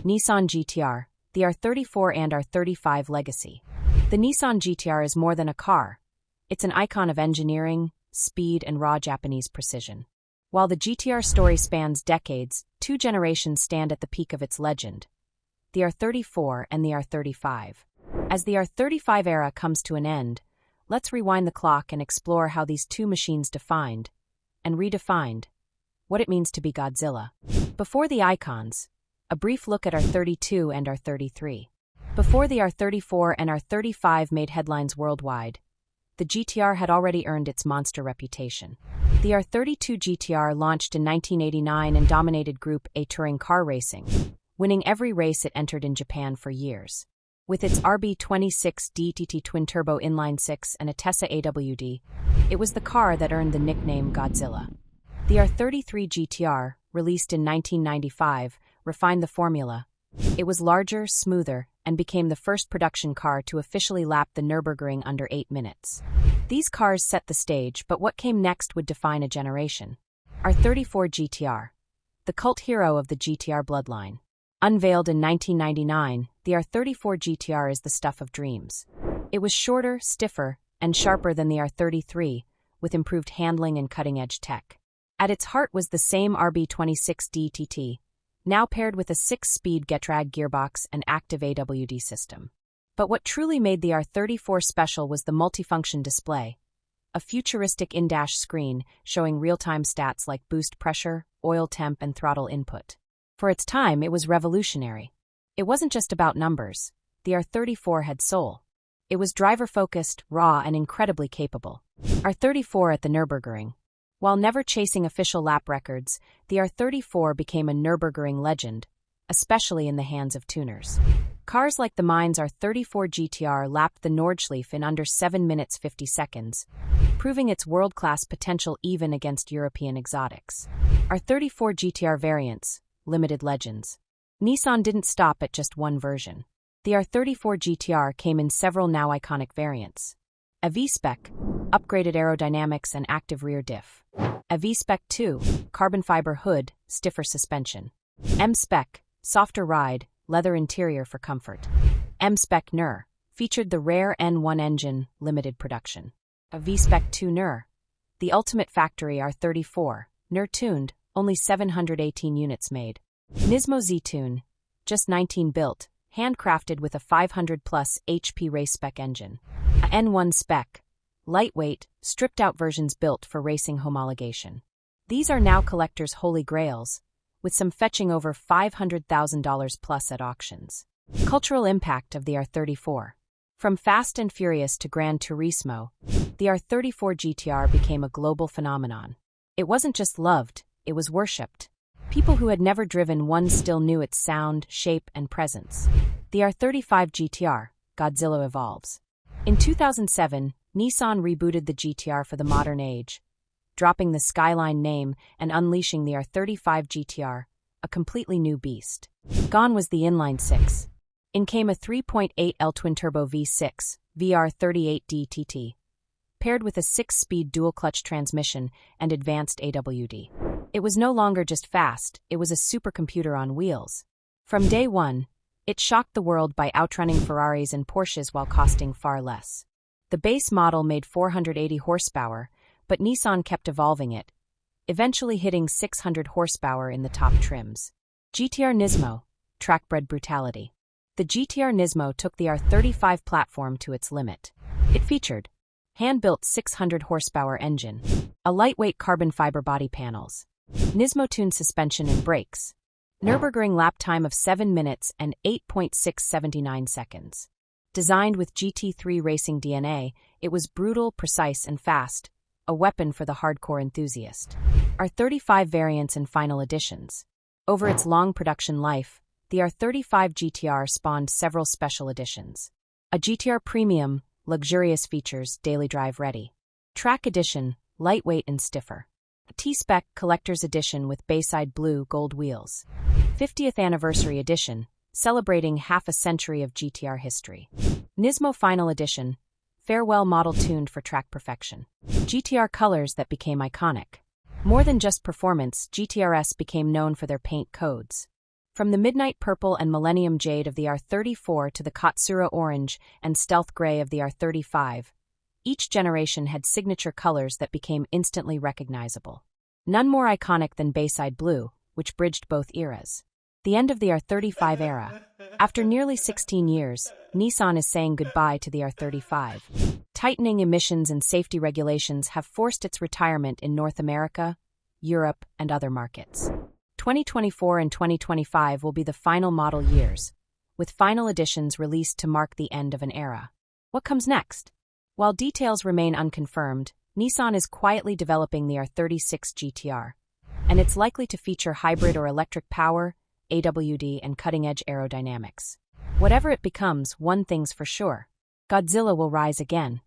Nissan GTR, the R34 and R35 legacy. The Nissan GTR is more than a car. It's an icon of engineering, speed, and raw Japanese precision. While the GTR story spans decades, two generations stand at the peak of its legend: the R34 and the R35. As the R35 era comes to an end, let's rewind the clock and explore how these two machines defined and redefined what it means to be Godzilla. Before the icons, a brief look at R32 and R33. Before the R34 and R35 made headlines worldwide, the GTR had already earned its monster reputation. The R32 GTR launched in 1989 and dominated Group A touring car racing, winning every race it entered in Japan for years. With its RB26 DTT twin-turbo inline-six and a Tessa AWD, it was the car that earned the nickname Godzilla. The R33 GTR, released in 1995, refined the formula. It was larger, smoother, and became the first production car to officially lap the Nürburgring under 8 minutes. These cars set the stage, but what came next would define a generation. R34 GTR, the cult hero of the GTR bloodline. Unveiled in 1999, the R34 GTR is the stuff of dreams. It was shorter, stiffer, and sharper than the R33, with improved handling and cutting-edge tech. At its heart was the same RB26 DTT, now paired with a 6-speed Getrag gearbox and active AWD system. But what truly made the R34 special was the multifunction display, a futuristic in-dash screen showing real-time stats like boost pressure, oil temp, and throttle input. For its time, it was revolutionary. It wasn't just about numbers. The R34 had soul. It was driver-focused, raw, and incredibly capable. R34 at the Nürburgring. While never chasing official lap records, the R34 became a Nürburgring legend, especially in the hands of tuners. Cars like the Mainz R34 GTR lapped the Nordschleife in under 7 minutes 50 seconds, proving its world-class potential even against European exotics. R34 GTR variants, limited legends. Nissan didn't stop at just one version. The R34 GTR came in several now iconic variants. A V-Spec, upgraded aerodynamics and active rear diff. A V-Spec 2, carbon fiber hood, stiffer suspension. M-Spec, softer ride, leather interior for comfort. M-Spec NUR, featured the rare N1 engine, limited production. A V-Spec 2 NUR, the ultimate factory R34, NUR tuned, only 718 units made. Nismo Z-Tune, just 19 built, handcrafted with a 500-plus HP race spec engine. A N1 spec, lightweight, stripped-out versions built for racing homologation. These are now collectors' holy grails, with some fetching over $500,000 plus at auctions. Cultural impact of the R34. From Fast and Furious to Gran Turismo, the R34 GTR became a global phenomenon. It wasn't just loved, it was worshipped. People who had never driven one still knew its sound, shape, and presence. The R35 GTR, Godzilla evolves. In 2007, Nissan rebooted the GTR for the modern age, dropping the Skyline name and unleashing the R35 GTR, a completely new beast. Gone was the inline-six. In came a 3.8L twin-turbo V6, VR38 DTT, paired with a 6-speed dual-clutch transmission and advanced AWD. It was no longer just fast, it was a supercomputer on wheels. From day one, it shocked the world by outrunning Ferraris and Porsches while costing far less. The base model made 480 horsepower, but Nissan kept evolving it, eventually hitting 600 horsepower in the top trims. GTR Nismo, trackbred brutality. The GTR Nismo took the R35 platform to its limit. It featured hand-built 600 horsepower engine, a lightweight carbon fiber body panels, Nismo-tuned suspension and brakes, Nürburgring lap time of 7 minutes and 8.679 seconds. Designed with GT3 racing DNA, it was brutal, precise, and fast, a weapon for the hardcore enthusiast. R35 variants and final editions. Over its long production life, the R35 GTR spawned several special editions. A GTR Premium, luxurious features, daily drive ready. Track Edition, lightweight and stiffer. A T-Spec Collector's Edition with Bayside Blue gold wheels. 50th Anniversary Edition, celebrating half a century of GTR history. Nismo Final Edition, farewell model tuned for track perfection. GTR colors that became iconic. More than just performance, GTRS became known for their paint codes. From the midnight purple and millennium jade of the R34 to the Katsura orange and stealth gray of the R35, each generation had signature colors that became instantly recognizable. None more iconic than Bayside Blue, which bridged both eras. The end of the R35 era. After nearly 16 years, Nissan is saying goodbye to the R35. Tightening emissions and safety regulations have forced its retirement in North America, Europe, and other markets. 2024 and 2025 will be the final model years, with final editions released to mark the end of an era. What comes next? While details remain unconfirmed, Nissan is quietly developing the R36 GTR, and it's likely to feature hybrid or electric power, AWD, and cutting-edge aerodynamics. Whatever it becomes, one thing's for sure: Godzilla will rise again.